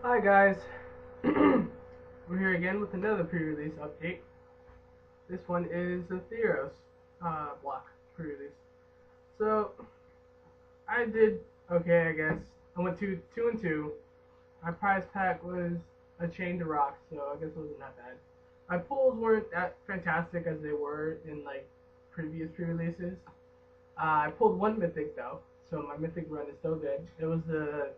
Hi guys, we're here again with another pre-release update. This one is the Theros block pre-release. So I did okay, I guess. I went 2-2. My prize pack was a chain to rock, so I guess it wasn't that bad. My pulls weren't that fantastic as they were in like previous pre-releases. I pulled one mythic though, so my mythic run is still good. It was the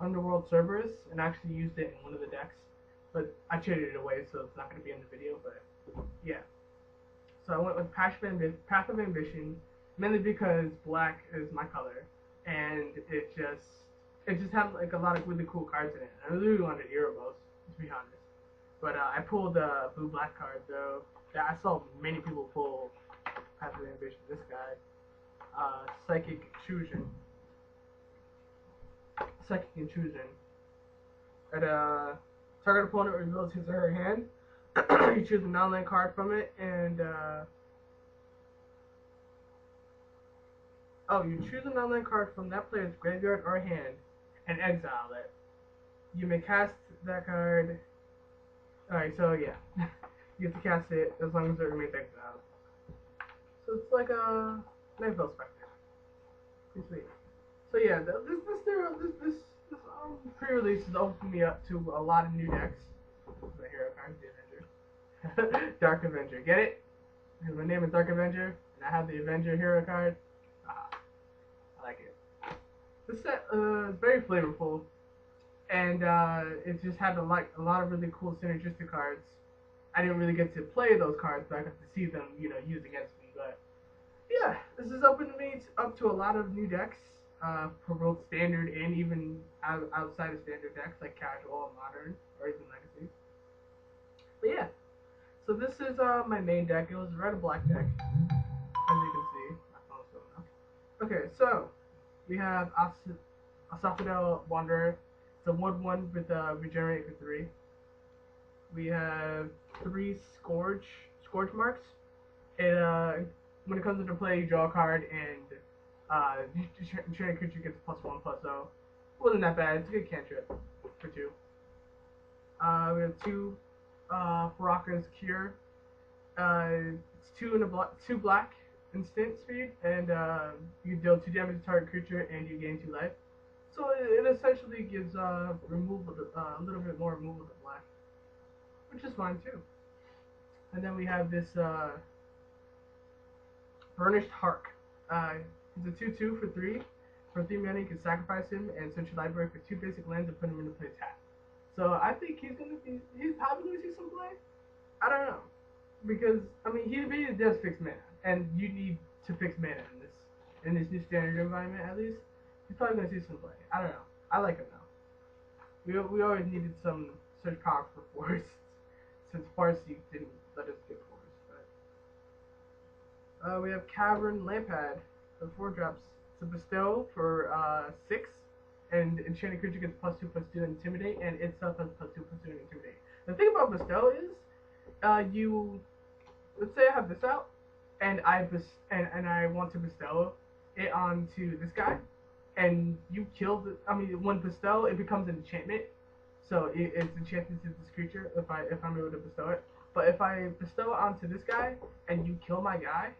Underworld Cerberus and actually used it in one of the decks, but I traded it away, so it's not going to be in the video. But yeah, so I went with Path of Ambition, mainly because black is my color, and it just had like a lot of really cool cards in it. I really wanted Erebos, to be honest, but I pulled a blue black card though. That I saw many people pull Path of Ambition. This guy, Psychic Intrusion. Psychic Intrusion. At target opponent reveals his or her hand. You choose a non-land card from it, and you choose a non-land card from that player's graveyard or hand, and exile it. You may cast that card. All right, so yeah, you have to cast it as long as it remains exiled. So it's like a Nightfell Spectre. Pretty sweet. So yeah, this pre-release has opened me up to a lot of new decks. The hero card, the Avenger, Dark Avenger. Get it? Because my name is Dark Avenger, and I have the Avenger hero card. Ah, I like it. This set is very flavorful, and it just had a lot of really cool synergistic cards. I didn't really get to play those cards, but I got to see them, used against me. But yeah, this has opened me up to a lot of new decks for both standard and even outside of standard decks like casual and modern or even legacy. But yeah, so this is my main deck. It was a red and black deck, as you can see. My phone's going off. Okay, so we have Asaphadel Wanderer. It's a wood one with regenerate for 3. We have 3 Scourge marks. It when it comes into play, you draw a card and enchanted creature gets +1/+0. It wasn't that bad. It's a good cantrip for 2. We have 2 Baraka's Cure. It's 2 black instant speed, and you deal 2 damage to target creature, and you gain 2 life. So it essentially gives a little bit more removal to black, which is fine too. And then we have this Burnished Hark. He's a 2/2 for 3. For 3 mana, you can sacrifice him and search your library for 2 basic lands and put him into play tap. So I think he's probably going to see some play. I don't know, because I mean he really does fix mana, and you need to fix mana in this new standard environment at least. He's probably going to see some play. I don't know. I like him though. We always needed some such power for forests since Farseek didn't let us get forests. But we have Cavern Lampad for 4 drops. It's a bestow for 6, and enchanted creature gets +2/+2 intimidate, and itself has +2/+2 intimidate. The thing about bestow is, you let's say I have this out, and I want to bestow it onto this guy, and you kill when bestow it becomes an enchantment, so it's enchanted to this creature if I'm able to bestow it. But if I bestow it onto this guy and you kill my guy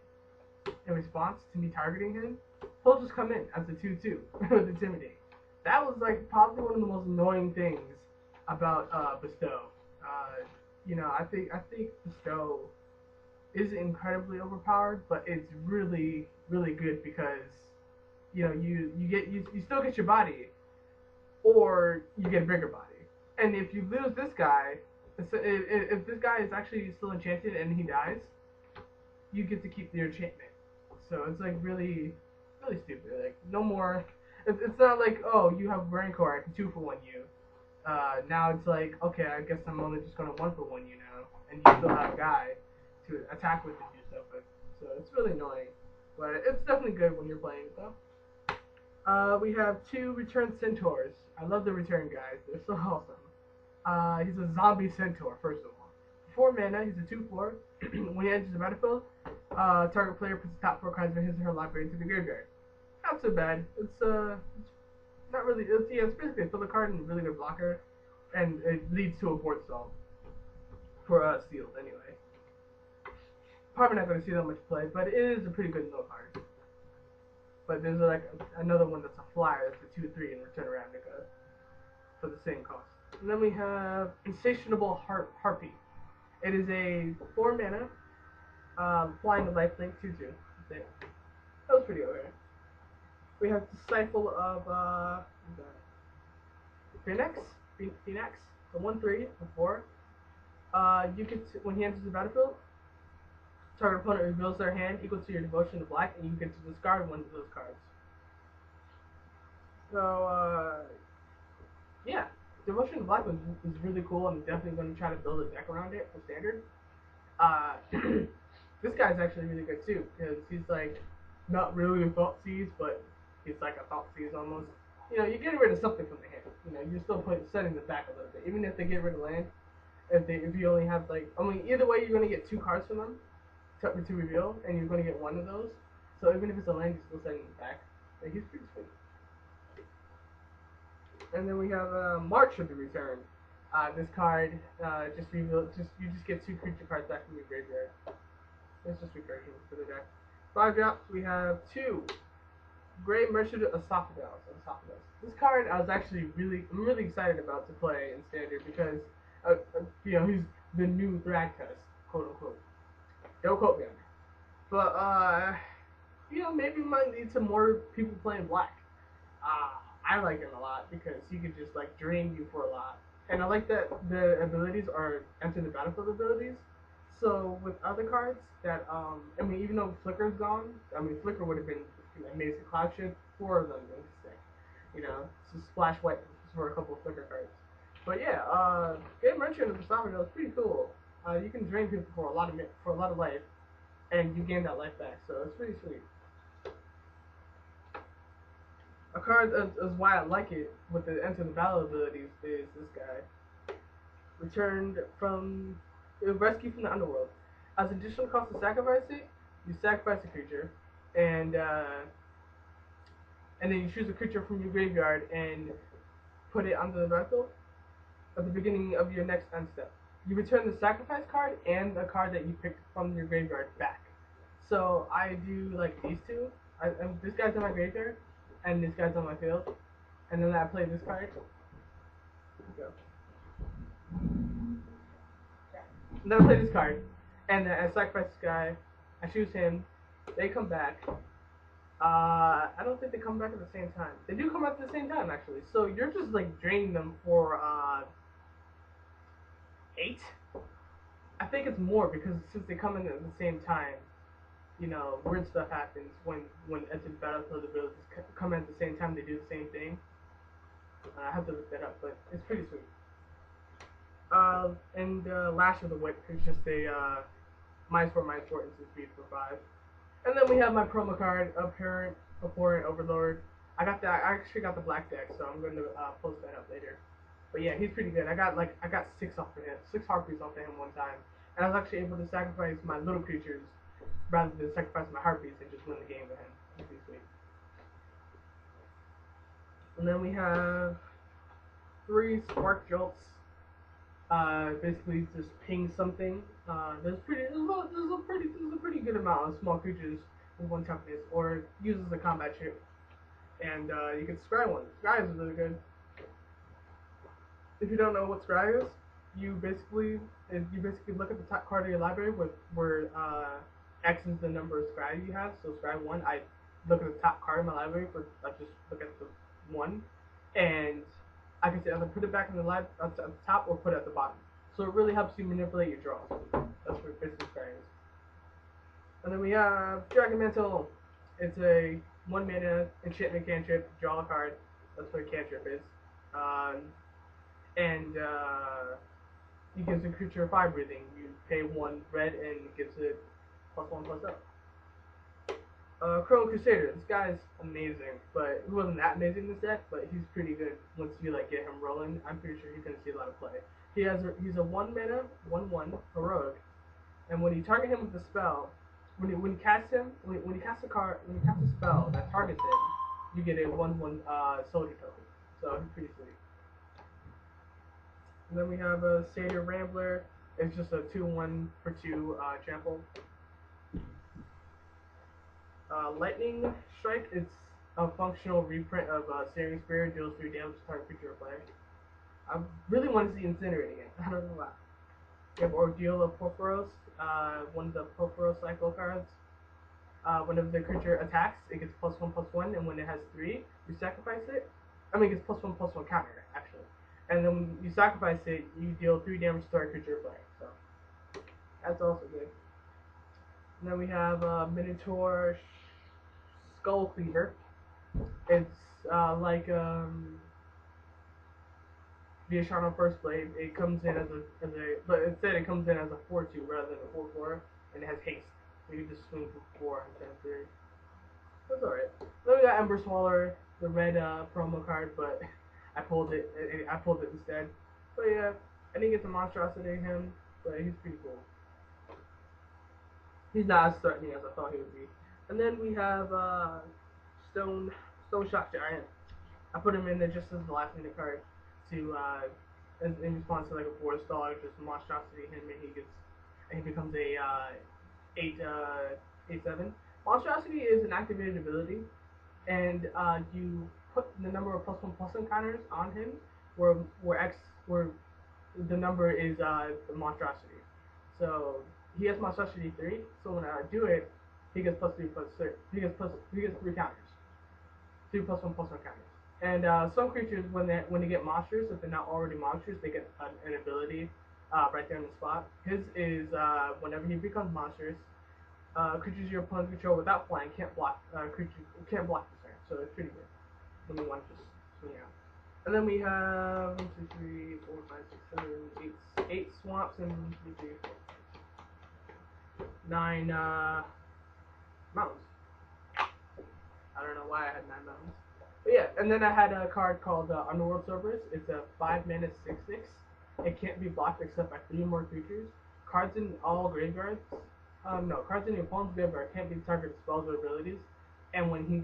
in response to me targeting him, he'll just come in as a 2/2 with intimidate. That was like probably one of the most annoying things about bestow. I think bestow is incredibly overpowered, but it's really really good because you still get your body, or you get a bigger body. And if you lose this guy, if this guy is actually still enchanted and he dies, you get to keep your enchantment. So it's like really really stupid. Like no more. It's not like, oh, you have Rancor, I can 2-for-1 you. Now it's like, okay, I guess I'm only just gonna 1-for-1 you now, and you still have a guy to attack with and do stuff with. So it's really annoying, but it's definitely good when you're playing it though. We have 2 Return Centaurs. I love the return guys; they're so awesome. He's a zombie centaur, first of all. 4 mana, he's a 2/4. When he enters the battlefield, target player puts the top 4 cards of his or her library into the graveyard. Not so bad. It's not really. It's basically a filler card and a really good blocker. and it leads to a board stall for sealed anyway. Probably not going to see that much play, but it is a pretty good mill card. But there's like another one that's a flyer, that's a 2/3 and return Ravnica for the same cost. And then we have Insatiable Harpy. It is a 4 mana, flying lifelink 2/2. That was pretty okay. We have Disciple of Phoenix, the 1/3 before. You get when he enters the battlefield, target opponent reveals their hand equal to your devotion to black, and you get to discard one of those cards. So yeah, devotion to black was really cool. I'm definitely going to try to build a deck around it for standard. Uh, this guy's actually really good too because he's like not really a thought seize, but he's like a thought seize almost. You know, you're getting rid of something from the hand. You know, you're still setting the back a little bit, even if they get rid of land. If you only have like, I mean, either way, you're gonna get 2 cards from them to reveal, and you're gonna get one of those. So even if it's a land, you're still setting the back. Like, he's pretty sweet. And then we have March of the Return. This card just reveal, you just get 2 creature cards back from your graveyard. It's just recursion for the deck. 5 drops. We have 2 Gray Merchant Esophagus. This card I'm really excited about to play in standard because you know, he's the new Thragtusk, quote unquote. Don't quote me on that. But you know, maybe we might lead to more people playing black. I like him a lot because he could just like drain you for a lot. And I like that the abilities are enter the battlefield abilities. So with other cards that I mean, even though Flicker's gone, I mean, Flicker would have been amazing. Cloud Shift, 4 of them in this deck. You know, just splash white for a couple of Flicker cards. But yeah, Game Merchant of the Esophagus is pretty cool. You can drain people for a lot of life, and you gain that life back. So it's pretty sweet. A card is why I like it with the enter the battle abilities is this guy. Returned from rescue from the underworld. As additional cost to sacrifice it, you sacrifice a creature, and then you choose a creature from your graveyard and put it onto the battlefield at the beginning of your next end step. You return the sacrifice card and a card that you picked from your graveyard back. So I do like these two. This guy's on my graveyard, and this guy's on my field, and then I play this card. Go. And then I play this card, and then I sacrifice this guy. I choose him. They come back. I don't think they come back at the same time. They do come back at the same time, actually. So you're just like draining them for 8. I think it's more because since they come in at the same time, you know, weird stuff happens when Enter the Battlefield abilities come in at the same time. They do the same thing. I have to look that up, but it's pretty sweet. And Lash of the Whip is just a -4/-4 instant speed for 5. And then we have my promo card, Abhorrent Overlord. I actually got the black deck, so I'm going to post that up later. But yeah, he's pretty good. I got 6 off of him, 6 harpies off of him one time, and I was actually able to sacrifice my little creatures rather than sacrifice my harpies and just win the game with him. That's pretty sweet. And then we have 3 Spark Jolts. Basically just ping something. There's a pretty good amount of small creatures with one toughness, or uses a combat chip, and you can scry one. Scry is really good. If you don't know what scry is, you basically look at the top card of your library where X is the number of scry you have. So scry 1, I look at the top card of my library I just look at the 1, and I can either put it back in the at the top or put it at the bottom. So it really helps you manipulate your draws. That's what basically scry is. And then we have Dragon Mantle. It's a 1 mana enchantment cantrip, draw a card. That's what a cantrip is. And it gives a creature 5 breathing. You pay 1 red and it gives it +1/+up. Chrome Crusader. This guy's amazing, but he wasn't that amazing in this deck, but he's pretty good once you like get him rolling. I'm pretty sure he's gonna see a lot of play. He's a 1 mana 1/1 heroic, and when you target him with a spell, when you cast a spell that targets him, you get a 1/1 soldier token. So he's pretty sweet. And then we have a Satyr Rambler. It's just a 2-1 for 2 trample. Lightning Strike. It's a functional reprint of Searing Spear. Deals 3 damage to target creature or player. I really want to see Incinerate again. I don't know why. We have Ordeal of Porphyros. One of the Porphyros cycle cards. Whenever the creature attacks, it gets +1/+1, and when it has 3, you sacrifice it. I mean, it gets +1/+1 counter, actually. And then when you sacrifice it, you deal 3 damage to target creature or player. So, that's also good. And then we have Minotaur Skull Cleaver. It's like the Ashana First Blade. It comes in but instead it comes in as a 4/2 rather than a 4/4, and it has haste. So you can just swing for 4 instead of 3. That's alright. Then we got Ember Swaller, the red promo card, but I pulled it. I pulled it instead. But yeah, I didn't get the monstrosity in him, but he's pretty cool. He's not as threatening as I thought he would be. And then we have Stone Shock Giant. I put him in there just as the last minute card to in response to like a board stall, just monstrosity him, and he becomes a 8/7. Monstrosity is an activated ability, and you put the number of +1/+1 counters on him, where the number is the monstrosity. So he has monstrosity 3. So when I do it, he gets +3/+3. He gets 3 counters. 3 +1/+1 counters. And some creatures, when they get monsters, if they're not already monsters, they get an ability right there on the spot. His is whenever he becomes monsters, creatures your opponent control without flying can't block the turn. So it's pretty good when you want to just swing out. And then we have 1, 2, 3, 4, 5, 6, 7, 8 swamps and 1, 2, 3, 4, 9 mountains. I don't know why I had 9 mountains. But yeah, and then I had a card called Underworld Cerberus. It's a 5-mana 6/6. It can't be blocked except by 3 more creatures. Cards in all graveyards. No, cards in your opponent's graveyard can't be targeted spells or abilities. And when he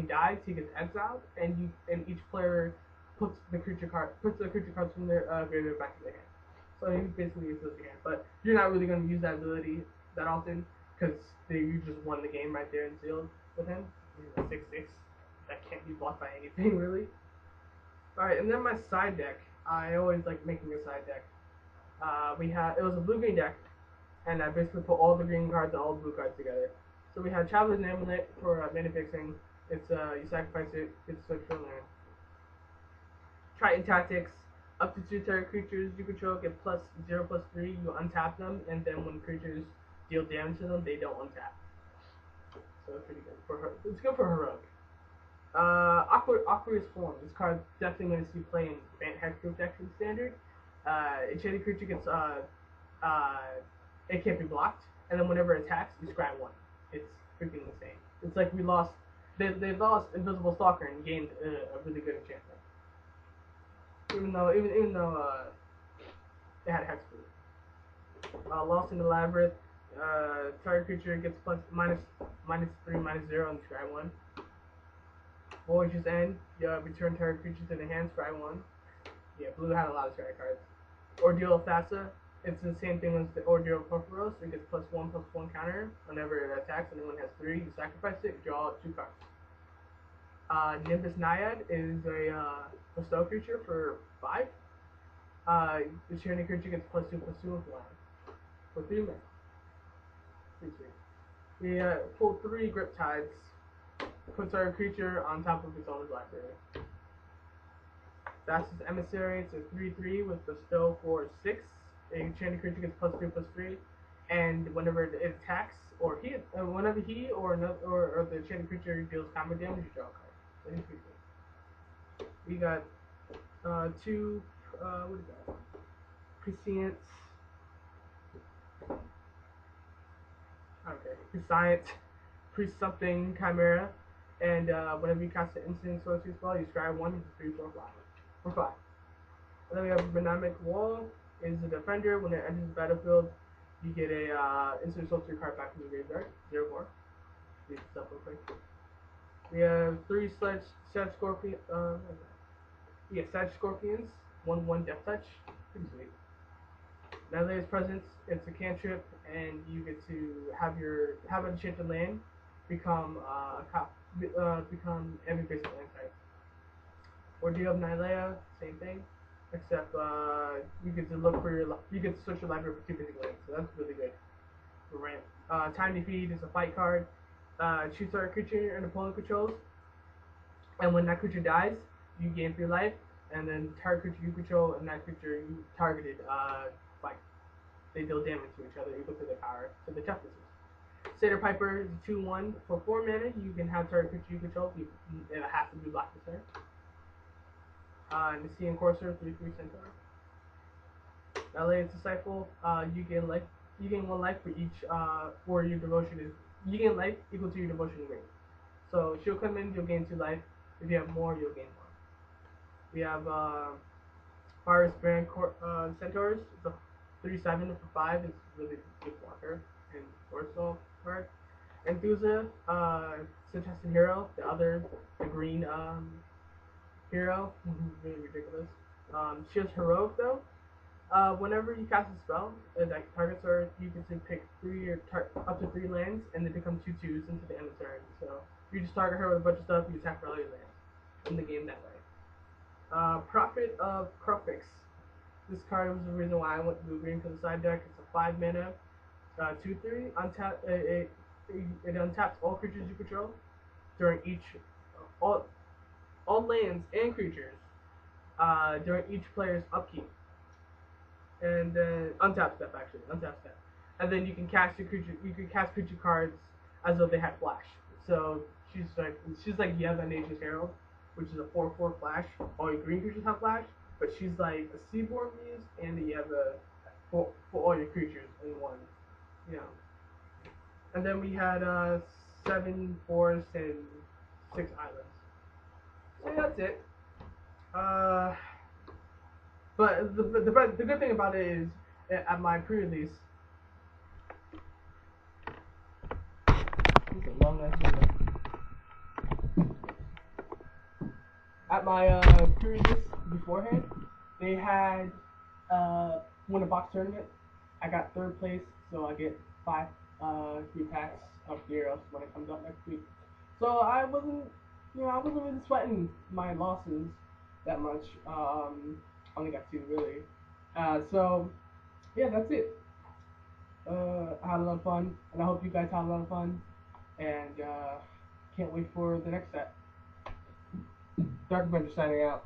dies, he gets exiled, and each player puts the creature cards from their graveyard back in their hand. So he basically uses your hand, but you're not really going to use that ability that often because you just won the game right there and sealed with him. He's a 6/6 that can't be blocked by anything really. Alright, and then my side deck. I always like making a side deck. It was a blue-green deck, and I basically put all the green cards and all the blue cards together. So we had Traveler's Amulet for mana fixing. It's you sacrifice it, it's search for land. Triton Tactics. Up to 2 target creatures you control get +0/+3. You untap them, and then when creatures deal damage to them, they don't untap. So it's pretty good for her. It's good for heroic. Aquarius Form. This card definitely going to see play in Hexproof decks in standard. Enchanted creature gets it can't be blocked, and then whenever it attacks, you scry 1. It's freaking insane. It's like we lost. They lost Invisible Stalker and gained a really good enchantment. Even though it had Hexproof. Lost in the Labyrinth. Target creature gets -3/-0 and scry 1. Voyage's End, return target creature to the hand, scry 1. Yeah, blue had a lot of scry cards. Ordeal of Thassa, it's the same thing as the Ordeal of Porphyros. It gets +1/+1 counter whenever it attacks, and then when it has 3, you sacrifice it, draw 2 cards. Nimbus Naiad is a bestow creature for 5. The Tyranny creature gets +2/+2 with land for 3 mana. Pretty sweet. We pulled 3 Grip Tides. Puts our creature on top of its owner's library. Fastest Emissary, it's a 3/3 with bestow for 6. A enchanted creature gets +3/+3, and whenever it attacks, whenever he or the enchanted creature deals combat damage, you draw a card. So he's pretty good. We got 2, what is that? Prescience. Okay, Prescience, Priest something Chimera, and whenever you cast an instant sorcery spell, you scry 1 into 3, 4, 5. For 5. And then we have Dynamic Wall. Is a defender. When it enters the battlefield, you get a instant sorcery card back from the graveyard. 0/4. Read this up real quick. We have 3 Sledge Scorpion. Sledge Scorpions. 1/1 Death Touch. Pretty sweet. Nylea's Presence, it's a cantrip, and you get to have enchanted land become become every basic land type. Ordeal of Nylea, same thing, except you get to you get to search your library for 2 basic lands, so that's really good for ramp. Time Defeat is a fight card. Choose a creature an opponent controls, and when that creature dies, you gain 3 life, and then target creature you control and that creature you targeted fight. They deal damage to each other equal to their power, to the toughness. Satyr Piper is a 2/1 for 4 mana. You can have target creature you control. It has to be blocked this turn. And the Sea Courser, 3/3 Centaur. LA Disciple, you gain life. You gain 1 life for each. For your devotion is you gain life equal to your devotion rate. So she'll come in, you'll gain 2 life. If you have more, you'll gain more. We have Virus Brand Centaurs. It's a 3/7 for 5. It's really good blocker and Torso card. Enthusa, Suggested Hero, the green hero, really ridiculous. She has Heroic though. Whenever you cast a spell that targets her, you get to pick up to 3 lands, and they become 2/2s into the end of the turn. So if you just target her with a bunch of stuff, you attack for all your lands in the game that way. Prophet of Crofix. This card was the reason why I went blue green for the side deck. It's a 5 mana, 2/3. It untaps all creatures you control during each all lands and creatures during each player's upkeep, and then untap step actually untap step, and then you can cast your creature. You can cast creature cards as though they had flash. So she's like Yeva Nature's Herald, which is a 4/4 flash. All your green creatures have flash, but she's like a Seaborn Muse and a Yeva for all your creatures in one. You know. And then we had 7 forests and 6 islands. So yeah, that's it. But the good thing about it is at my pre-release. It's a long ass video. At my pre-release beforehand, they had won a box tournament. I got 3rd place, so I get 5 free packs of Theros when it comes out next week. So I wasn't really sweating my losses that much. Only got 2 really. So yeah, that's it. I had a lot of fun, and I hope you guys had a lot of fun. And can't wait for the next set. Dark Avenger signing out.